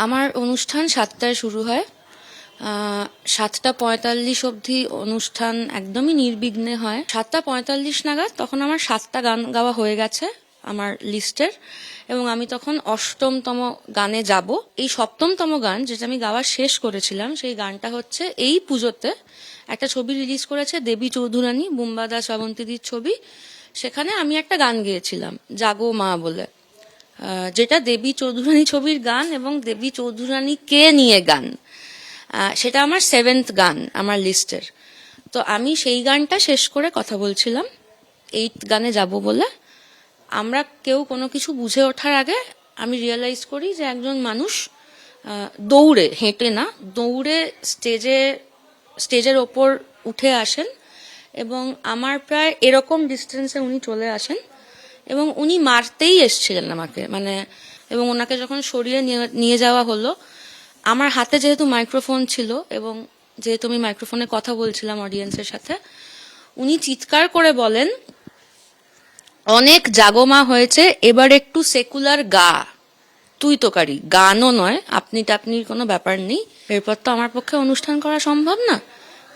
আমার অনুষ্ঠান 7টায় শুরু হয়। 7টা 45 অবধি অনুষ্ঠান একদমই নির্বিঘ্নে হয়। 7টা 45 নাগাদ তখন আমার 7টা গান গাওয়া হয়ে গেছে আমার লিস্টের, এবং আমি তখন 8মতম গানে যাব। এই 7মতম গান যেটা আমি গাওয়া শেষ করেছিলাম, সেই গানটা হচ্ছে এই পুজোতে একটা ছবি রিলিজ করেছে দেবী চৌধুরানী, বুম্বা দাস শ্রাবন্তীদির ছবি। সেখানে আমি একটা গান গেয়েছিলাম জাগো মা বলে, যেটা দেবী চৌধুরানী ছবির গান এবং দেবী চৌধুরানীকে নিয়ে গান। সেটা আমার 7th গান আমার লিস্টের। তো আমি সেই গানটা শেষ করে কথা বলছিলাম 8th গানে যাব বলে। আমরা কেউ কোনো কিছু বুঝে ওঠার আগে আমি রিয়েলাইজ করি যে একজন মানুষ দৌড়ে, হেঁটে না, দৌড়ে স্টেজের ওপর উঠে আসেন, এবং আমার প্রায় এরকম ডিস্টেন্সে উনি চলে আসেন, এবং উনি মারতেই এসছিলেন আমাকে, মানে, এবং ওনাকে যখন সরিয়ে নিয়ে যাওয়া হলো, আমার হাতে যেহেতু মাইক্রোফোন ছিল এবং যেহেতু আমি মাইক্রোফোনে কথা বলছিলাম অডিয়েন্সের সাথে, উনি চিৎকার করে বলেন, অনেক জাগমা হয়েছে, এবার একটু সেকুলার গা, তুই তোকারি, গানও নয়, আপনি টাপনির কোনো ব্যাপার নেই। এরপর তো আমার পক্ষে অনুষ্ঠান করা সম্ভব না,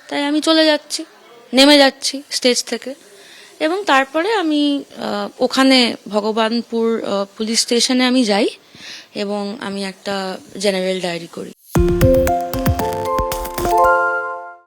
তাই আমি চলে যাচ্ছি, নেমে যাচ্ছি স্টেজ থেকে। এবং তারপরে আমি ওখানে ভগবানপুর পুলিশ স্টেশনে আমি যাই এবং আমি একটা জেনারেল ডায়েরি করি।